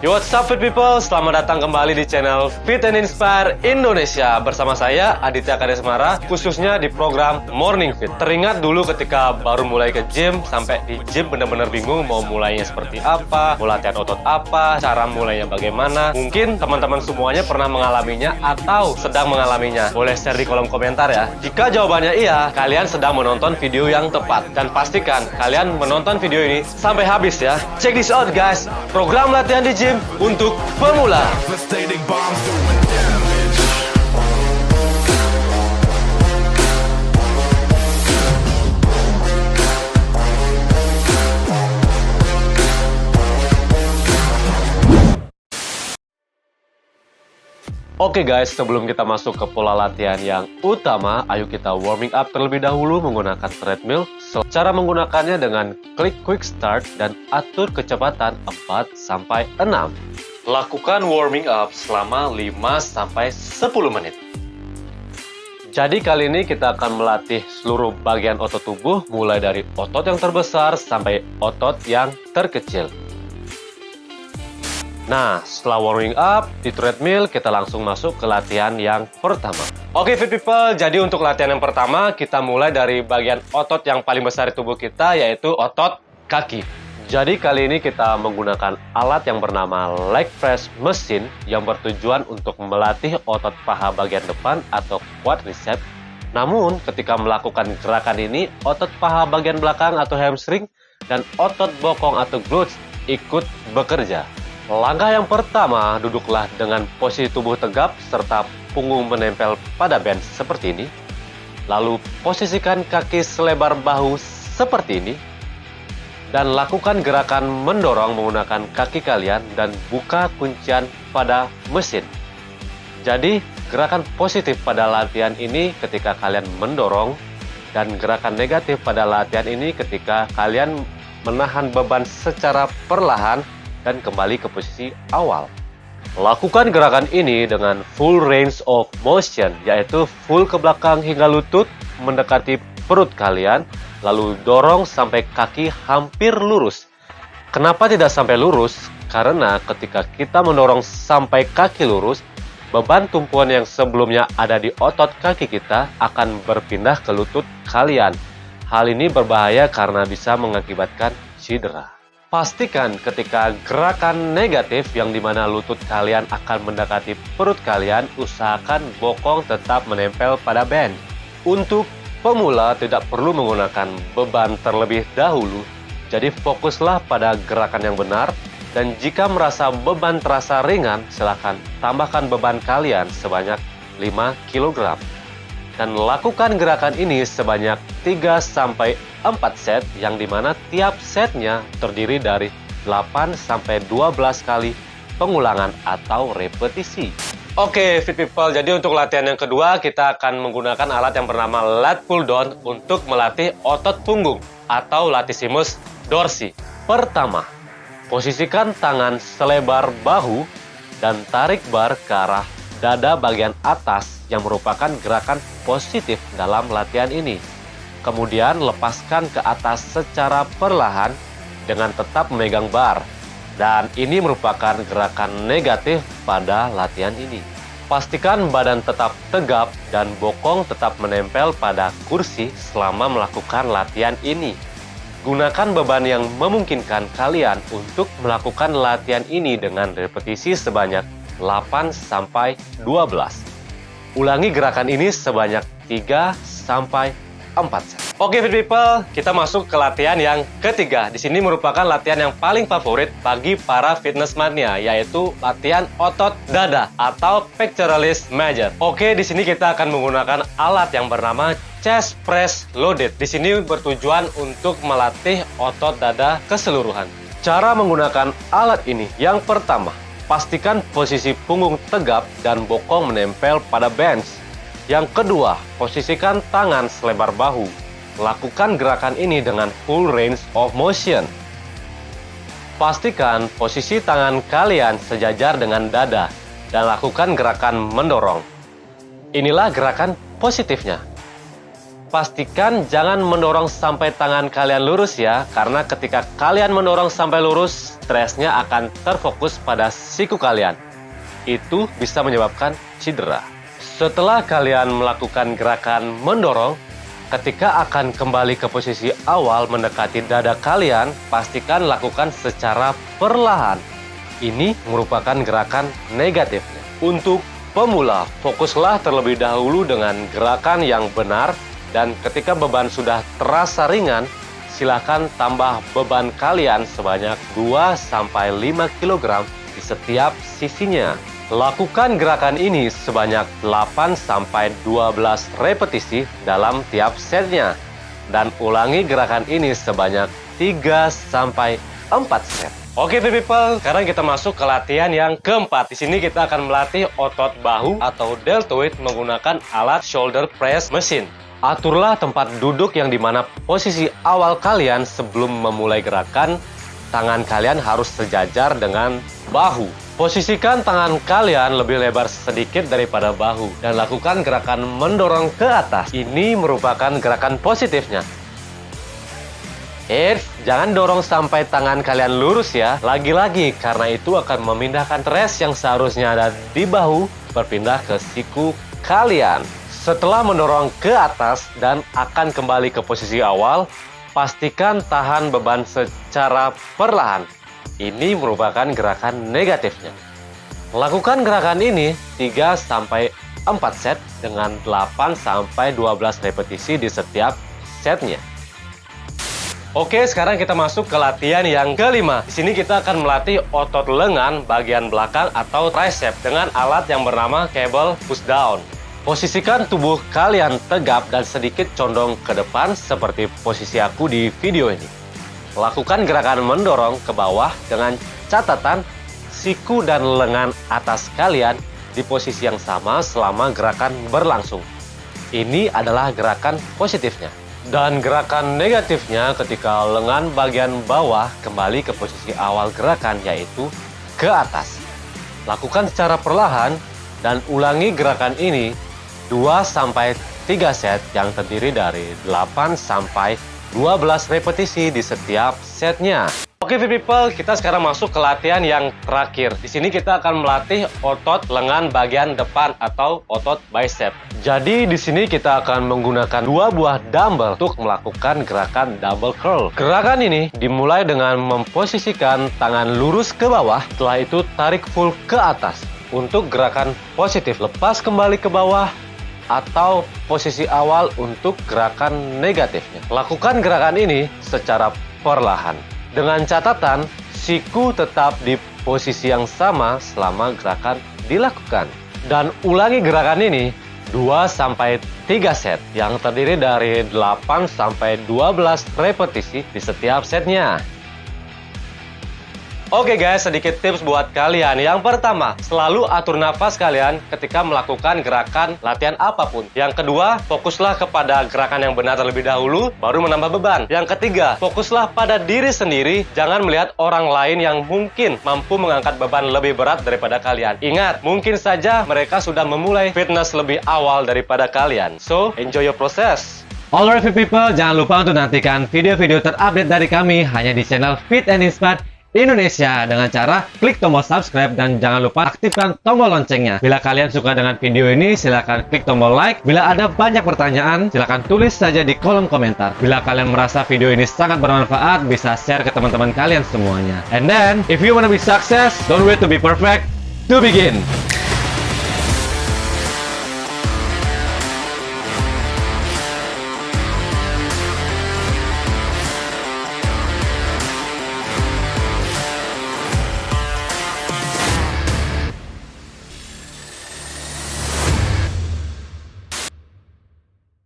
Yo, what's up fit people? Selamat datang kembali di channel Fit and Inspire Indonesia. Bersama saya Aditya Kadesmara, khususnya di program Morning Fit. Teringat dulu ketika baru mulai ke gym, sampai di gym bener-bener bingung mau mulainya seperti apa, mau latihan otot apa, cara mulainya bagaimana. Mungkin teman-teman semuanya pernah mengalaminya atau sedang mengalaminya. Boleh share di kolom komentar ya. Jika jawabannya iya, kalian sedang menonton video yang tepat. Dan pastikan kalian menonton video ini sampai habis ya. Check this out guys, program latihan di gym untuk pemula. Oke guys, sebelum kita masuk ke pola latihan yang utama, ayo kita warming up terlebih dahulu menggunakan treadmill. Cara menggunakannya dengan klik quick start dan atur kecepatan 4-6. Lakukan warming up selama 5-10 menit. Jadi kali ini kita akan melatih seluruh bagian otot tubuh, mulai dari otot yang terbesar sampai otot yang terkecil. Nah, setelah warming up di treadmill, kita langsung masuk ke latihan yang pertama. Oke fit people, jadi untuk latihan yang pertama, kita mulai dari bagian otot yang paling besar di tubuh kita, yaitu otot kaki. Jadi kali ini kita menggunakan alat yang bernama leg press machine yang bertujuan untuk melatih otot paha bagian depan atau quadriceps. Namun, ketika melakukan gerakan ini, otot paha bagian belakang atau hamstring dan otot bokong atau glutes ikut bekerja. Langkah yang pertama, duduklah dengan posisi tubuh tegap serta punggung menempel pada bench seperti ini. Lalu posisikan kaki selebar bahu seperti ini. Dan lakukan gerakan mendorong menggunakan kaki kalian dan buka kuncian pada mesin. Jadi, gerakan positif pada latihan ini ketika kalian mendorong, dan gerakan negatif pada latihan ini ketika kalian menahan beban secara perlahan dan kembali ke posisi awal. Lakukan gerakan ini dengan full range of motion, yaitu full ke belakang hingga lutut mendekati perut kalian, lalu dorong sampai kaki hampir lurus. Kenapa tidak sampai lurus? Karena ketika kita mendorong sampai kaki lurus, beban tumpuan yang sebelumnya ada di otot kaki kita akan berpindah ke lutut kalian. Hal ini berbahaya karena bisa mengakibatkan cedera. Pastikan ketika gerakan negatif yang dimana lutut kalian akan mendekati perut kalian, usahakan bokong tetap menempel pada bench. Untuk pemula tidak perlu menggunakan beban terlebih dahulu, jadi fokuslah pada gerakan yang benar, dan jika merasa beban terasa ringan, silakan tambahkan beban kalian sebanyak 5 kg. Dan lakukan gerakan ini sebanyak 3-4 set, yang dimana tiap setnya terdiri dari 8-12 kali pengulangan atau repetisi. Oke fit people, jadi untuk latihan yang kedua kita akan menggunakan alat yang bernama lat pull down untuk melatih otot punggung atau latissimus dorsi. Pertama, posisikan tangan selebar bahu dan tarik bar ke arah dada bagian atas yang merupakan gerakan positif dalam latihan ini. Kemudian lepaskan ke atas secara perlahan dengan tetap memegang bar. Dan ini merupakan gerakan negatif pada latihan ini. Pastikan badan tetap tegap dan bokong tetap menempel pada kursi selama melakukan latihan ini. Gunakan beban yang memungkinkan kalian untuk melakukan latihan ini dengan repetisi sebanyak 8-12. Ulangi gerakan ini sebanyak 3-4 set. Oke fit people, kita masuk ke latihan yang ketiga. Di sini merupakan latihan yang paling favorit bagi para fitness mania, yaitu latihan otot dada atau pectoralis major. Oke, di sini kita akan menggunakan alat yang bernama chest press loaded. Di sini bertujuan untuk melatih otot dada keseluruhan. Cara menggunakan alat ini, yang pertama, pastikan posisi punggung tegap dan bokong menempel pada bench. Yang kedua, posisikan tangan selebar bahu. Lakukan gerakan ini dengan full range of motion. Pastikan posisi tangan kalian sejajar dengan dada dan lakukan gerakan mendorong. Inilah gerakan positifnya. pastikan jangan mendorong sampai tangan kalian lurus ya, karena ketika kalian mendorong sampai lurus, stresnya akan terfokus pada siku kalian. Itu bisa menyebabkan cedera. Setelah kalian melakukan gerakan mendorong, ketika akan kembali ke posisi awal mendekati dada kalian, pastikan lakukan secara perlahan. Ini merupakan gerakan negatifnya. Untuk pemula, fokuslah terlebih dahulu dengan gerakan yang benar, dan ketika beban sudah terasa ringan, silakan tambah beban kalian sebanyak 2-5 kg di setiap sisinya. Lakukan gerakan ini sebanyak 8-12 repetisi dalam tiap setnya, dan ulangi gerakan ini sebanyak 3-4 set. Oke people, sekarang kita masuk ke latihan yang keempat. Di sini kita akan melatih otot bahu atau deltoid menggunakan alat shoulder press machine. Aturlah tempat duduk yang dimana posisi awal kalian sebelum memulai gerakan, tangan kalian harus sejajar dengan bahu. Posisikan tangan kalian lebih lebar sedikit daripada bahu dan lakukan gerakan mendorong ke atas. Ini merupakan gerakan positifnya. Jangan dorong sampai tangan kalian lurus ya. Lagi-lagi karena itu akan memindahkan stres yang seharusnya ada di bahu berpindah ke siku kalian. Setelah mendorong ke atas dan akan kembali ke posisi awal, pastikan tahan beban secara perlahan. Ini merupakan gerakan negatifnya. Lakukan gerakan ini 3-4 set dengan 8-12 repetisi di setiap setnya. Oke, sekarang kita masuk ke latihan yang kelima. Di sini kita akan melatih otot lengan bagian belakang atau tricep dengan alat yang bernama cable push down. Posisikan tubuh kalian tegap dan sedikit condong ke depan seperti posisi aku di video ini. Lakukan gerakan mendorong ke bawah dengan catatan siku dan lengan atas kalian di posisi yang sama selama gerakan berlangsung. Ini adalah gerakan positifnya. Dan gerakan negatifnya ketika lengan bagian bawah kembali ke posisi awal gerakan, yaitu ke atas. Lakukan secara perlahan dan ulangi gerakan ini 2-3 set yang terdiri dari 8-12 repetisi di setiap setnya. Oke people, kita sekarang masuk ke latihan yang terakhir. Di sini kita akan melatih otot lengan bagian depan atau otot bicep. Jadi di sini kita akan menggunakan 2 buah dumbbell untuk melakukan gerakan double curl. Gerakan ini dimulai dengan memposisikan tangan lurus ke bawah, setelah itu tarik full ke atas. Untuk gerakan positif, lepas kembali ke bawah, atau posisi awal untuk gerakan negatifnya. Lakukan gerakan ini secara perlahan. Dengan catatan, siku tetap di posisi yang sama selama gerakan dilakukan. Dan ulangi gerakan ini 2-3 set yang terdiri dari 8-12 repetisi di setiap setnya. Oke guys, sedikit tips buat kalian. Yang pertama, selalu atur nafas kalian ketika melakukan gerakan latihan apapun. Yang kedua, fokuslah kepada gerakan yang benar terlebih dahulu, baru menambah beban. Yang ketiga, fokuslah pada diri sendiri, jangan melihat orang lain yang mungkin mampu mengangkat beban lebih berat daripada kalian. Ingat, mungkin saja mereka sudah memulai fitness lebih awal daripada kalian. So, enjoy your process. Alright fit people, jangan lupa untuk nantikan video-video terupdate dari kami hanya di channel Fit and Inspired Indonesia dengan cara klik tombol subscribe dan jangan lupa aktifkan tombol loncengnya. Bila kalian suka dengan video ini, silahkan klik tombol like. Bila ada banyak pertanyaan, silahkan tulis saja di kolom komentar. Bila kalian merasa video ini sangat bermanfaat, bisa share ke teman-teman kalian semuanya. And then, if you wanna be success, don't wait to be perfect to begin.